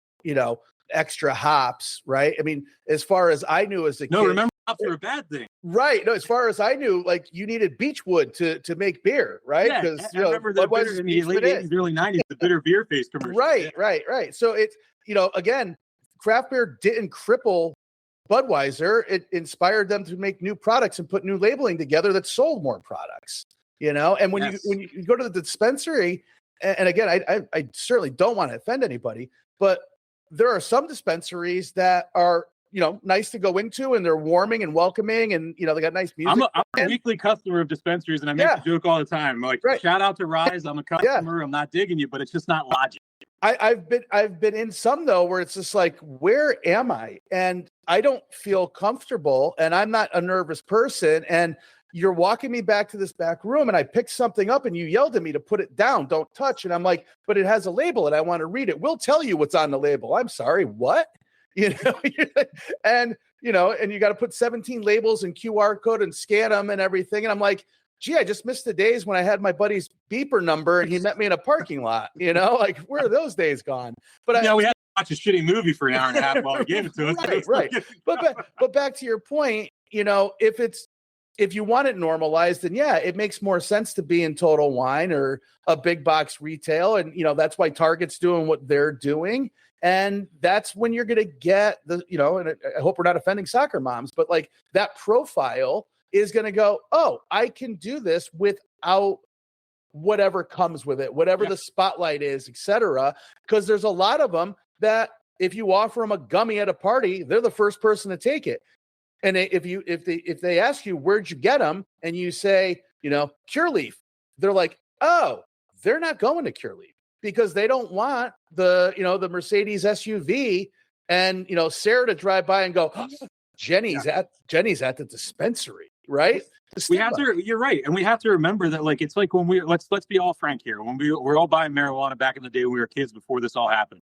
extra hops, right? I mean, as far as I knew as a kid. No, remember hops were a bad thing. Right. No, as far as I knew, like you needed beechwood to make beer, right? Because I remember the bitter in the late 80s, early 90s, the bitter beer face commercial. Right. So it's, again, craft beer didn't cripple Budweiser. It inspired them to make new products and put new labeling together that sold more products, and when you go to the dispensary, and again, I certainly don't want to offend anybody, but there are some dispensaries that are, nice to go into and they're warming and welcoming and, they got nice music. I'm a weekly customer of dispensaries and I make a joke all the time. I'm like, shout out to Rise. I'm a customer. I'm not digging you, but it's just not logic. I've been in some though, where it's just like, where am I? And I don't feel comfortable and I'm not a nervous person. And you're walking me back to this back room and I picked something up and you yelled at me to put it down, don't touch. And I'm like, but it has a label and I want to read it. We'll tell you what's on the label. I'm sorry. What? And you got to put 17 labels and QR code and scan them and everything. And I'm like, gee, I just missed the days when I had my buddy's beeper number and he met me in a parking lot, like where are those days gone? But we had to watch a shitty movie for an hour and a half while he gave it to us. Right. But back to your point, if it's if you want it normalized, then yeah, it makes more sense to be in Total Wine or a big box retail. And, that's why Target's doing what they're doing. And that's when you're going to get and I hope we're not offending soccer moms, but like that profile is going to go, oh, I can do this without whatever comes with it, whatever the spotlight is, etc. Because there's a lot of them that if you offer them a gummy at a party, they're the first person to take it. And if they ask you, where'd you get them? And you say, Cure Leaf, they're like, oh, they're not going to Cure Leaf because they don't want the Mercedes SUV and, Sarah to drive by and go, oh, Jenny's at the dispensary, right? You're right. And we have to remember that, like, it's like when let's be all frank here. When we're all buying marijuana back in the day when we were kids before this all happened.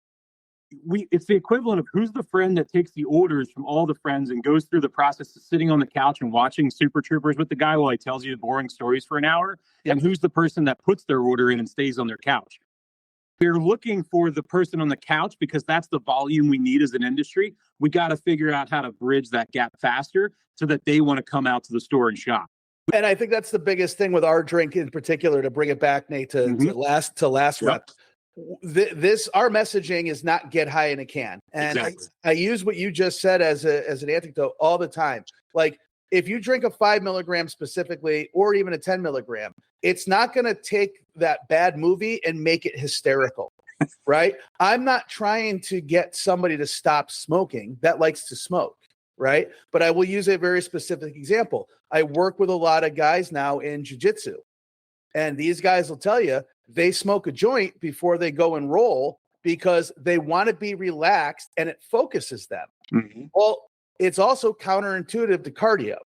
It's the equivalent of who's the friend that takes the orders from all the friends and goes through the process of sitting on the couch and watching Super Troopers with the guy while he tells you boring stories for an hour. Yep. And who's the person that puts their order in and stays on their couch? We're looking for the person on the couch because that's the volume we need as an industry. We got to figure out how to bridge that gap faster so that they want to come out to the store and shop. And I think that's the biggest thing with our drink in particular, to bring it back, Nate, to last rep. Our messaging is not get high in a can. And exactly. I use what you just said as an anecdote all the time. Like, if you drink a 5 milligram specifically, or even a 10 milligram, it's not going to take that bad movie and make it hysterical, right? I'm not trying to get somebody to stop smoking that likes to smoke, right? But I will use a very specific example. I work with a lot of guys now in jiu-jitsu, and these guys will tell you they smoke a joint before they go and roll because they want to be relaxed and it focuses them. Mm-hmm. Well, it's also counterintuitive to cardio,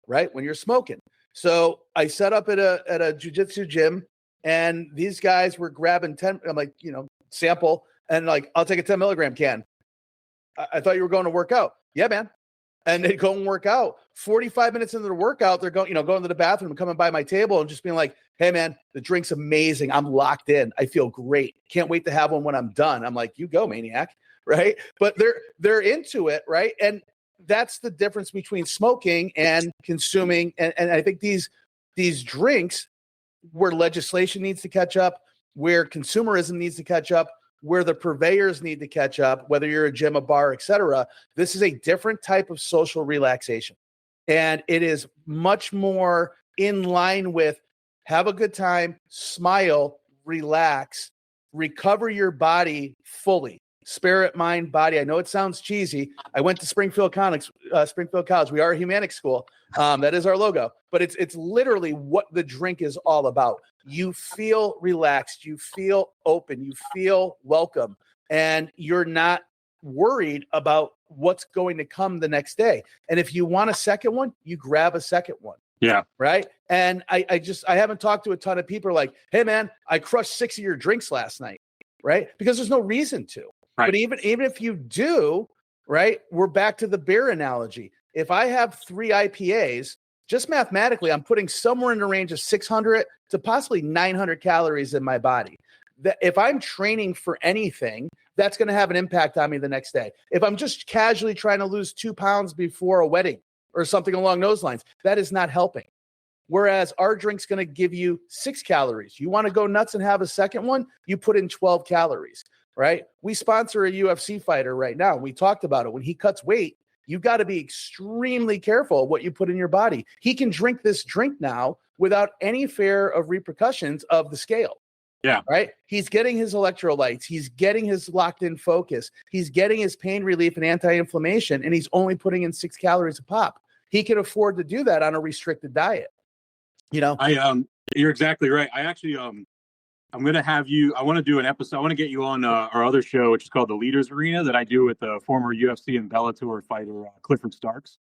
right? When you're smoking. So I set up at a jiu-jitsu gym, and these guys were grabbing 10, I'm like, sample, and like, I'll take a 10 milligram can. I thought you were going to work out. Yeah, man. And they go and work out. 45 minutes into the workout, they're going to the bathroom and coming by my table and just being like, hey man, the drink's amazing. I'm locked in. I feel great. Can't wait to have one when I'm done. I'm like, you go, maniac. Right. But they're into it. Right. And that's the difference between smoking and consuming. And I think these drinks, where legislation needs to catch up, where consumerism needs to catch up, where the purveyors need to catch up, whether you're a gym, a bar, etc. This is a different type of social relaxation. And it is much more in line with have a good time, smile, relax, recover your body fully. Spirit, mind, body. I know it sounds cheesy. I went to Springfield College. We are a humanics school. That is our logo. But it's literally what the drink is all about. You feel relaxed. You feel open. You feel welcome. And you're not worried about what's going to come the next day. And if you want a second one, you grab a second one. Yeah. Right. And I haven't talked to a ton of people like, hey, man, I crushed 6 of your drinks last night. Right. Because there's no reason to. Right. But even if you do, right, we're back to the beer analogy. If I have 3 IPAs, just mathematically, I'm putting somewhere in the range of 600 to possibly 900 calories in my body. That if I'm training for anything, that's going to have an impact on me the next day. If I'm just casually trying to lose 2 pounds before a wedding or something along those lines, that is not helping. Whereas our drink's going to give you 6 calories. You want to go nuts and have a second one, you put in 12 calories. Right? We sponsor a UFC fighter right now. We talked about it. When he cuts weight, you've got to be extremely careful of what you put in your body. He can drink this drink now without any fear of repercussions of the scale. Yeah. Right? He's getting his electrolytes. He's getting his locked in focus. He's getting his pain relief and anti-inflammation, and he's only putting in 6 calories a pop. He can afford to do that on a restricted diet. You're exactly right. I actually, I'm going to have you, I want to do an episode. I want to get you on our other show, which is called The Leaders Arena, that I do with the former UFC and Bellator fighter, Clifford Starks.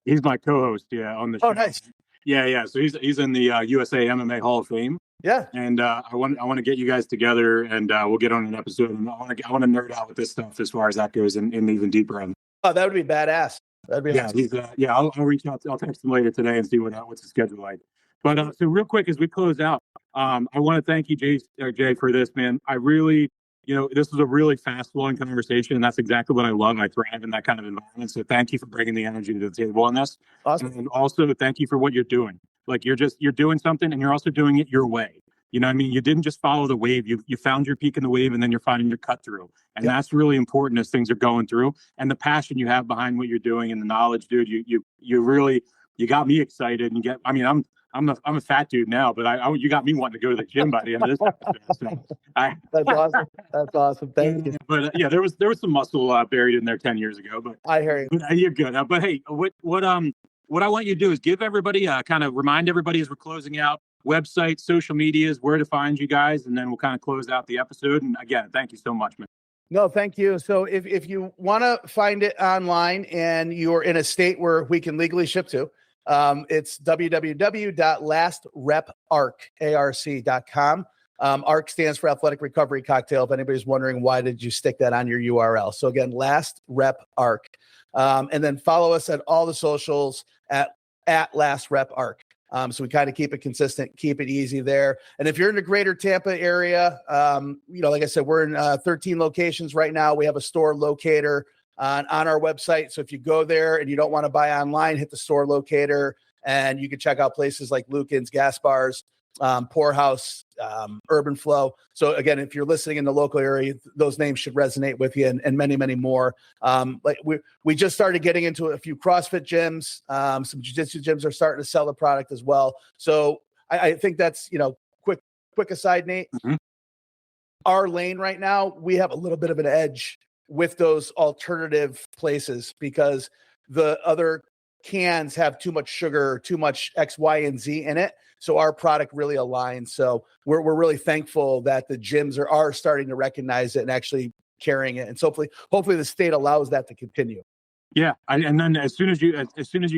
He's my co-host, on the show. Oh, nice. Yeah. So he's in the USA MMA Hall of Fame. Yeah. And I want to get you guys together, and we'll get on an episode. And I want to nerd out with this stuff as far as that goes, and even deeper on. Oh, that would be badass. That'd be awesome. I'll reach out. I'll text him later today and see what's the schedule like. But so real quick as we close out, I want to thank you, Jay, for this, man. I really this was a really fast flowing conversation, and that's exactly what I love. I thrive in that kind of environment. So thank you for bringing the energy to the table on this. Awesome. And also thank you for what you're doing. Like you're doing something, and you're also doing it your way. You know what I mean? You didn't just follow the wave. You found your peak in the wave, and then you're finding your cut through. And that's really important as things are going through. And the passion you have behind what you're doing and the knowledge, dude, you really, you got me excited. And I'm a fat dude now, but you got me wanting to go to the gym by the end of this episode. So That's awesome. That's awesome. Thank you. But there was some muscle buried in there 10 years ago. But I hear you. But, you're good. But hey, what I want you to do is give everybody kind of remind everybody as we're closing out, website, social medias, where to find you guys, and then we'll kind of close out the episode. And again, thank you so much, man. No, thank you. So if you want to find it online and you're in a state where we can legally ship to, it's www.lastreparc.com. ARC stands for Athletic Recovery Cocktail. If anybody's wondering, why did you stick that on your URL? So again, Last Rep Arc. And then follow us at all the socials at Last Rep Arc. So we kind of keep it consistent, keep it easy there. And if you're in the greater Tampa area, like I said, we're in 13 locations right now. We have a store locator on our website. So if you go there and you don't want to buy online, hit the store locator and you can check out places like Lucan's, Gas Bars, Poorhouse, Urban Flow. So again, if you're listening in the local area, those names should resonate with you, and many, many more. Like we just started getting into a few CrossFit gyms. Some jiu-jitsu gyms are starting to sell the product as well. So I think that's, quick aside, Nate. Mm-hmm. Our lane right now, we have a little bit of an edge with those alternative places because the other cans have too much sugar, too much X, Y, and Z in it. So our product really aligns. So we're really thankful that the gyms are starting to recognize it and actually carrying it. And so hopefully the state allows that to continue. Yeah, and then as soon as you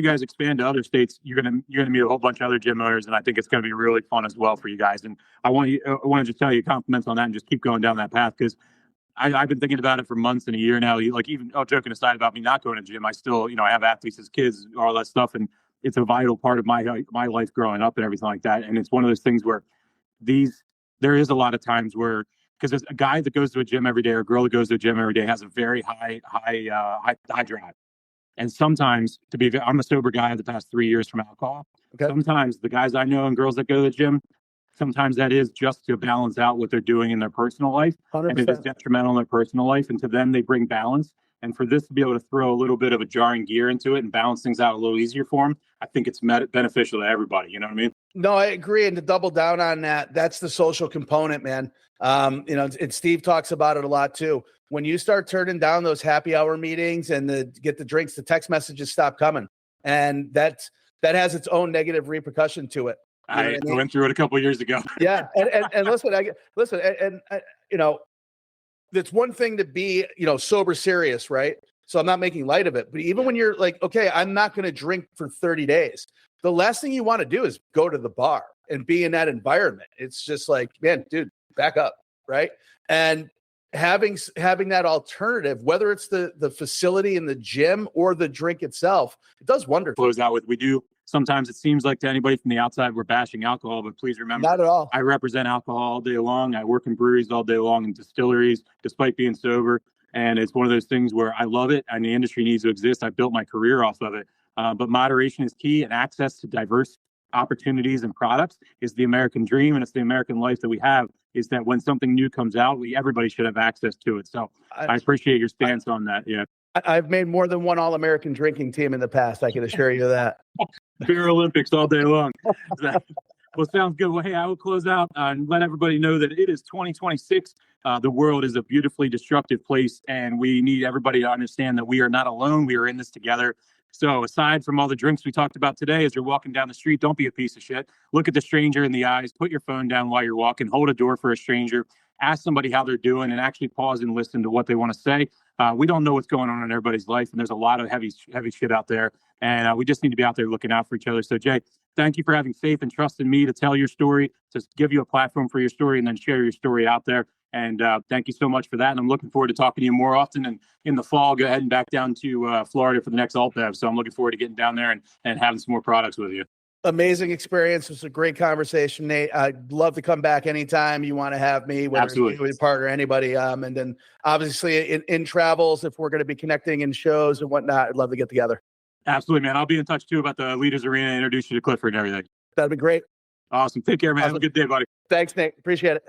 guys expand to other states, you're gonna meet a whole bunch of other gym owners, and I think it's gonna be really fun as well for you guys. And I want to just tell you compliments on that and just keep going down that path because I've been thinking about it for months and a year now. Even joking aside about me not going to gym, I still I have athletes as kids, all that stuff, and it's a vital part of my life growing up and everything like that. And it's one of those things where there is a lot of times where, because a guy that goes to a gym every day or a girl that goes to a gym every day has a very high drive. And sometimes I'm a sober guy the past 3 years from alcohol. Okay. Sometimes the guys I know and girls that go to the gym, sometimes that is just to balance out what they're doing in their personal life. 100%. And it is detrimental in their personal life. And to them, they bring balance. And for this to be able to throw a little bit of a jarring gear into it and balance things out a little easier for them, I think it's beneficial to everybody. You know what I mean? No, I agree. And to double down on that, that's the social component, man. And Steve talks about it a lot too. When you start turning down those happy hour meetings and get the drinks, the text messages stop coming. And that has its own negative repercussion to it. I went through it a couple of years ago. Yeah. And listen, it's one thing to be, sober serious, right? So I'm not making light of it. But even when you're like, okay, I'm not going to drink for 30 days. The last thing you want to do is go to the bar and be in that environment. It's just like, man, dude, back up. Right. And having that alternative, whether it's the facility in the gym or the drink itself, it does wonders. Close out with, we do. Sometimes it seems like to anybody from the outside, we're bashing alcohol, but please remember, not at all. I represent alcohol all day long. I work in breweries all day long and distilleries, despite being sober. And it's one of those things where I love it and the industry needs to exist. I built my career off of it. But moderation is key, and access to diverse opportunities and products is the American dream. And it's the American life that we have, is that when something new comes out, everybody should have access to it. So I appreciate your stance on that. Yeah. I've made more than one All-American drinking team in the past. I can assure you that. Beer Olympics all day long. Well, sounds good. Well, hey, I will close out and let everybody know that it is 2026. The world is a beautifully destructive place, and we need everybody to understand that we are not alone. We are in this together. So aside from all the drinks we talked about today, as you're walking down the street, don't be a piece of shit. Look at the stranger in the eyes. Put your phone down while you're walking. Hold a door for a stranger. Ask somebody how they're doing and actually pause and listen to what they want to say. We don't know what's going on in everybody's life, and there's a lot of heavy shit out there. And we just need to be out there looking out for each other. So, Jay, thank you for having faith and trust in me to tell your story, to give you a platform for your story, and then share your story out there. And thank you so much for that. And I'm looking forward to talking to you more often. And in the fall, go ahead and back down to Florida for the next AltBev. So I'm looking forward to getting down there and having some more products with you. Amazing experience. It was a great conversation, Nate. I'd love to come back anytime you want to have me, whether it's you, your partner, anybody. And then obviously in travels, if we're going to be connecting in shows and whatnot, I'd love to get together. Absolutely, man. I'll be in touch too about the Leaders Arena, introduce you to Clifford and everything. That'd be great. Awesome. Take care, man. Awesome. Have a good day, buddy. Thanks, Nate. Appreciate it.